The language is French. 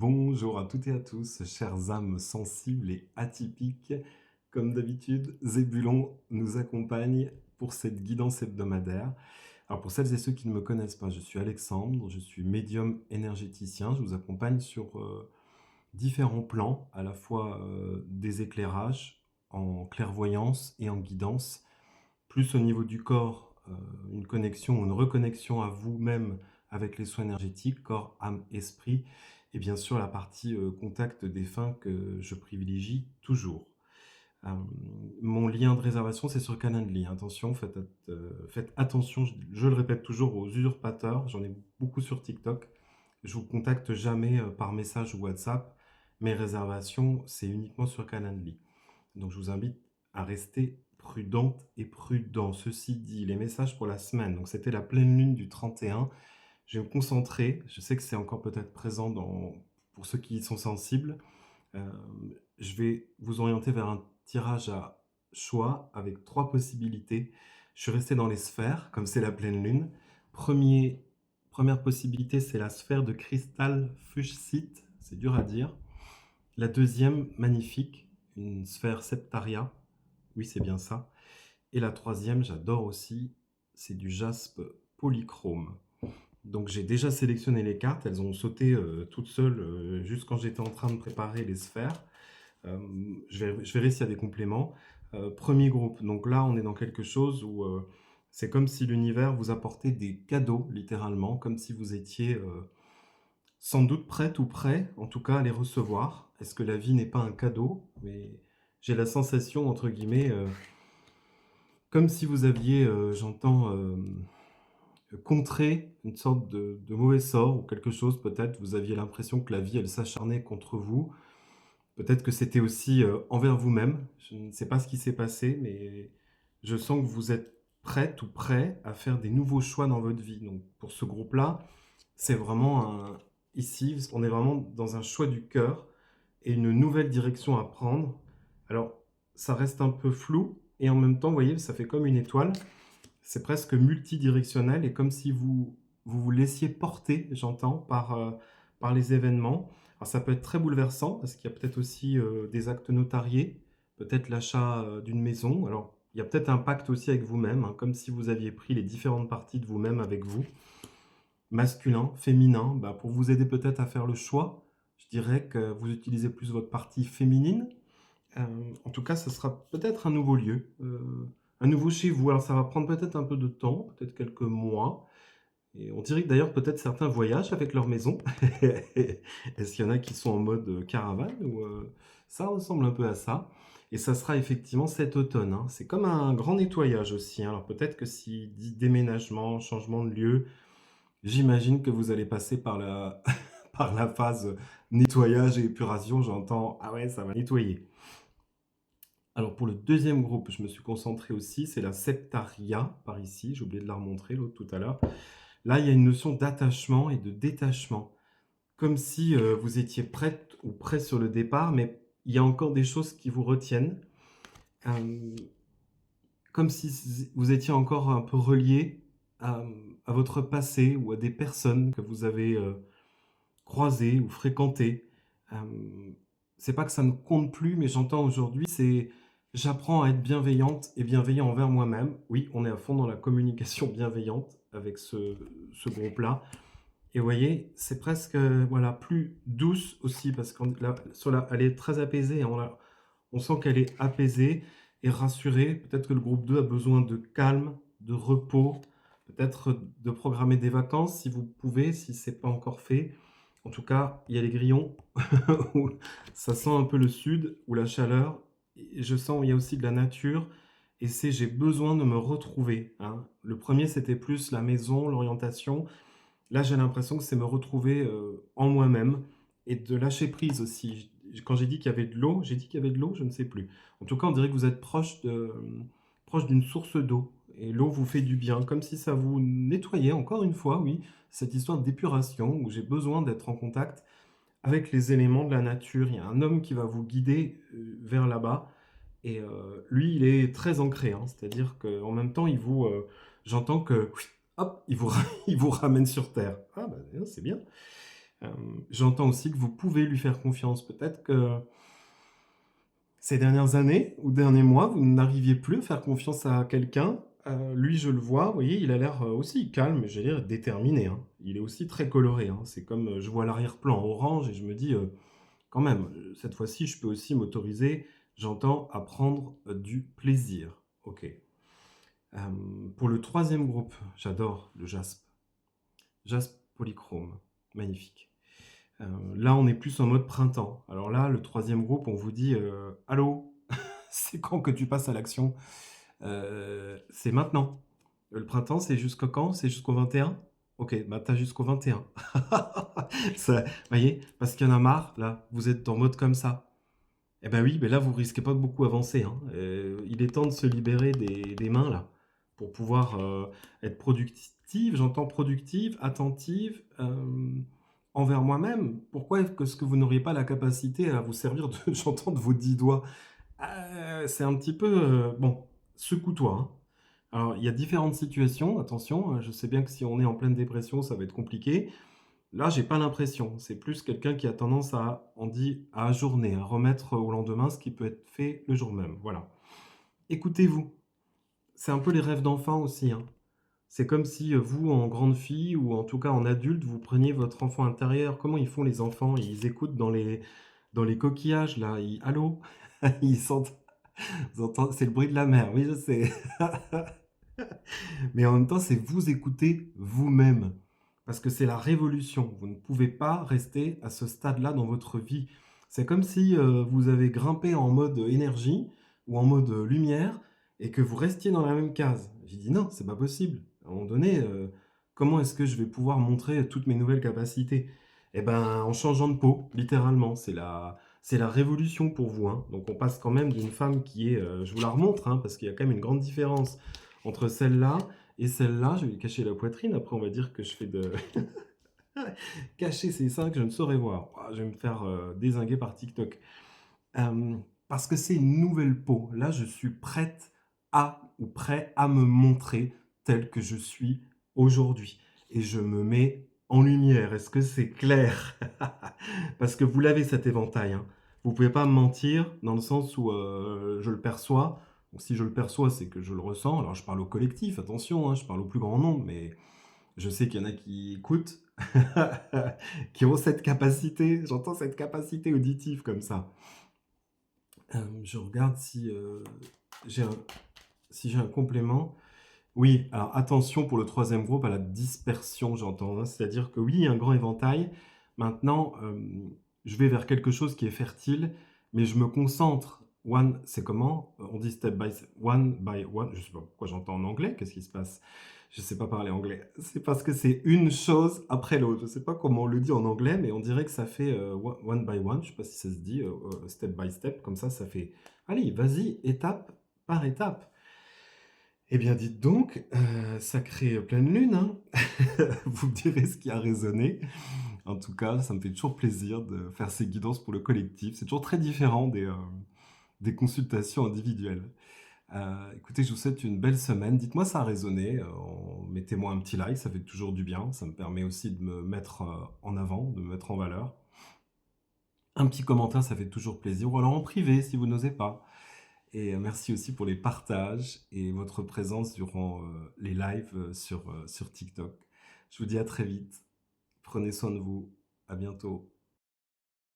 Bonjour à toutes et à tous, chères âmes sensibles et atypiques. Comme d'habitude, Zébulon nous accompagne pour cette guidance hebdomadaire. Alors pour celles et ceux qui ne me connaissent pas, je suis Alexandre, je suis médium énergéticien. Je vous accompagne sur différents plans, à la fois des éclairages en clairvoyance et en guidance, plus au niveau du corps, une connexion ou une reconnexion à vous-même avec les soins énergétiques, corps, âme, esprit, et bien sûr la partie contact défunt que je privilégie toujours. Euh, Mon lien de réservation, c'est sur Calendly. Attention, faites attention, je le répète toujours, aux usurpateurs. J'en ai beaucoup sur TikTok. Je vous contacte jamais par message ou WhatsApp. Mes réservations, c'est uniquement sur Calendly. Donc je vous invite à rester prudente et prudent. Ceci dit, les messages pour la semaine. Donc c'était la pleine lune du 31. Je vais me concentrer. Je sais que c'est encore peut-être présent pour ceux qui y sont sensibles. Euh, je vais vous orienter vers un tirage à choix avec trois possibilités. Je suis resté dans les sphères, comme c'est la pleine lune. Première possibilité, c'est la sphère de cristal fuchsite. C'est dur à dire. La deuxième, magnifique, une sphère septaria. Oui, c'est bien ça. Et la troisième, j'adore aussi, c'est du jaspe polychrome. Donc j'ai déjà sélectionné les cartes, elles ont sauté toutes seules juste quand j'étais en train de préparer les sphères. Je verrai s'il y a des compléments. Premier groupe, donc là on est dans quelque chose où c'est comme si l'univers vous apportait des cadeaux, littéralement, comme si vous étiez sans doute prête ou prêt, en tout cas, à les recevoir. Est-ce que la vie n'est pas un cadeau? Mais j'ai la sensation, entre guillemets, comme si vous aviez, j'entends, contré une sorte de mauvais sort ou quelque chose, peut-être. Vous aviez l'impression que la vie, elle s'acharnait contre vous. Peut-être que c'était aussi envers vous-même. Je ne sais pas ce qui s'est passé, mais je sens que vous êtes prête ou prêt à faire des nouveaux choix dans votre vie. Donc, pour ce groupe-là, c'est vraiment ici, on est vraiment dans un choix du cœur et une nouvelle direction à prendre. Alors, ça reste un peu flou et en même temps, vous voyez, ça fait comme une étoile. C'est presque multidirectionnel et comme si vous laissiez porter, j'entends, par les événements. Alors, ça peut être très bouleversant parce qu'il y a peut-être aussi des actes notariés, peut-être l'achat d'une maison. Alors, il y a peut-être un pacte aussi avec vous-même, hein, comme si vous aviez pris les différentes parties de vous-même avec vous masculin, féminin, bah, pour vous aider peut-être à faire le choix. Je dirais que vous utilisez plus votre partie féminine. En tout cas, ce sera peut-être un nouveau lieu, un nouveau chez vous. Alors ça va prendre peut-être un peu de temps, peut-être quelques mois. Et on dirait que d'ailleurs peut-être certains voyagent avec leur maison. Est-ce qu'il y en a qui sont en mode caravane ou ça ressemble un peu à ça. Et ça sera effectivement cet automne, hein. C'est comme un grand nettoyage aussi, hein. Alors peut-être que si dit déménagement, changement de lieu, j'imagine que vous allez passer par par la phase nettoyage et épuration. J'entends, ah ouais, ça va nettoyer. Alors pour le deuxième groupe, je me suis concentré aussi, c'est la septaria, par ici. J'ai oublié de la remontrer, l'autre tout à l'heure. Là, il y a une notion d'attachement et de détachement. Comme si vous étiez prête ou prêt sur le départ, mais il y a encore des choses qui vous retiennent. Euh, Comme si vous étiez encore un peu relié à, à votre passé ou à des personnes que vous avez croisées ou fréquentées. C'est pas que ça ne compte plus, mais j'entends aujourd'hui, c'est j'apprends à être bienveillante et bienveillant envers moi-même. Oui, on est à fond dans la communication bienveillante avec ce groupe-là. Et vous voyez, c'est presque voilà, plus douce aussi, parce elle est très apaisée, hein. On sent qu'elle est apaisée et rassurée. Peut-être que le groupe 2 a besoin de calme, de repos, peut-être de programmer des vacances si vous pouvez, si ce n'est pas encore fait. En tout cas, il y a les grillons où ça sent un peu le sud ou la chaleur. Et je sens il y a aussi de la nature et c'est j'ai besoin de me retrouver, hein. Le premier, c'était plus la maison, l'orientation. Là, j'ai l'impression que c'est me retrouver en moi-même et de lâcher prise aussi. Quand j'ai dit qu'il y avait de l'eau, j'ai dit qu'il y avait de l'eau, je ne sais plus. En tout cas, on dirait que vous êtes proche d'une source d'eau. Et l'eau vous fait du bien, comme si ça vous nettoyait, encore une fois, oui, cette histoire d'épuration où j'ai besoin d'être en contact avec les éléments de la nature. Il y a un homme qui va vous guider vers là-bas. Et lui, il est très ancré, hein. C'est-à-dire qu'en même temps, j'entends que, hop, il vous ramène sur Terre. Ah, bah, c'est bien. J'entends aussi que vous pouvez lui faire confiance. Peut-être que ces dernières années ou derniers mois, vous n'arriviez plus à faire confiance à quelqu'un. Lui, je le vois, vous voyez, il a l'air, aussi calme, j'allais dire déterminé, hein. Il est aussi très coloré, hein. C'est comme, je vois l'arrière-plan orange et je me dis, «Quand même, cette fois-ci, je peux aussi m'autoriser, j'entends, à prendre, du plaisir». OK. Pour le troisième groupe, j'adore le jaspe. Jaspe polychrome, magnifique. Là, on est plus en mode printemps. Alors là, le troisième groupe, on vous dit, «Allô, c'est quand que tu passes à l'action?» C'est maintenant. Le printemps, c'est jusqu'au quand? C'est jusqu'au 21? OK, bah, tu as jusqu'au 21. Ça voyez? Parce qu'il y en a marre, là, vous êtes en mode comme ça. Eh ben oui, mais là, vous risquez pas de beaucoup avancer, hein. Il est temps de se libérer des mains, là, pour pouvoir, être productive, j'entends productive, attentive, envers moi-même. Pourquoi est-ce que vous n'auriez pas la capacité à vous servir de j'entends de vos 10 doigts? C'est un petit peu, bon, secoue-toi, hein. Alors, il y a différentes situations, attention, je sais bien que si on est en pleine dépression, ça va être compliqué. Là, j'ai pas l'impression. C'est plus quelqu'un qui a tendance à, on dit, à ajourner, à remettre au lendemain ce qui peut être fait le jour même. Voilà. Écoutez-vous. C'est un peu les rêves d'enfant aussi, hein. C'est comme si vous, en grande fille ou en tout cas en adulte, vous preniez votre enfant intérieur. Comment ils font les enfants? Ils écoutent dans les coquillages, là. Allô? Ils sentent, ils entendent, c'est le bruit de la mer. Oui, je sais. Mais en même temps, c'est vous écouter vous-même. Parce que c'est la révolution. Vous ne pouvez pas rester à ce stade-là dans votre vie. C'est comme si vous avez grimpé en mode énergie ou en mode lumière et que vous restiez dans la même case. J'ai dit non, c'est pas possible. À un moment donné, comment est-ce que je vais pouvoir montrer toutes mes nouvelles capacités? Eh ben, en changeant de peau, littéralement. C'est la révolution pour vous, hein. Donc on passe quand même d'une femme qui est, je vous la remontre, hein, parce qu'il y a quand même une grande différence entre celle-là et celle-là. Je vais lui cacher la poitrine. Après, on va dire que je fais de cacher ses seins que je ne saurais voir. Ah, je vais me faire dézinguer par TikTok. Parce que c'est une nouvelle peau. Là, je suis prête à ou prêt à me montrer tel que je suis aujourd'hui. Et je me mets en lumière. Est-ce que c'est clair? Parce que vous l'avez cet éventail, hein. Vous pouvez pas me mentir dans le sens où je le perçois. Donc, si je le perçois, c'est que je le ressens. Alors, je parle au collectif, attention, hein, je parle au plus grand nombre, mais je sais qu'il y en a qui écoutent, qui ont cette capacité. J'entends cette capacité auditive comme ça. Je regarde si, j'ai un si j'ai un complément. Oui, alors attention pour le troisième groupe à la dispersion, j'entends, hein. C'est-à-dire que oui, il y a un grand éventail. Maintenant, je vais vers quelque chose qui est fertile, mais je me concentre. One, c'est comment? On dit step one by one. Je sais pas pourquoi j'entends en anglais. Qu'est-ce qui se passe? Je sais pas parler anglais. C'est parce que c'est une chose après l'autre. Je sais pas comment on le dit en anglais, mais on dirait que ça fait one by one. Je sais pas si ça se dit step by step. Comme ça fait. Allez, vas-y, étape par étape. Eh bien, dites donc, sacrée pleine lune, hein. Vous me direz ce qui a résonné. En tout cas, ça me fait toujours plaisir de faire ces guidances pour le collectif. C'est toujours très différent des consultations individuelles. Écoutez, je vous souhaite une belle semaine. Dites-moi si ça a résonné. Mettez-moi un petit like, ça fait toujours du bien. Ça me permet aussi de me mettre en avant, de me mettre en valeur. Un petit commentaire, ça fait toujours plaisir. Ou alors en privé, si vous n'osez pas. Et merci aussi pour les partages et votre présence durant les lives sur TikTok. Je vous dis à très vite. Prenez soin de vous. À bientôt.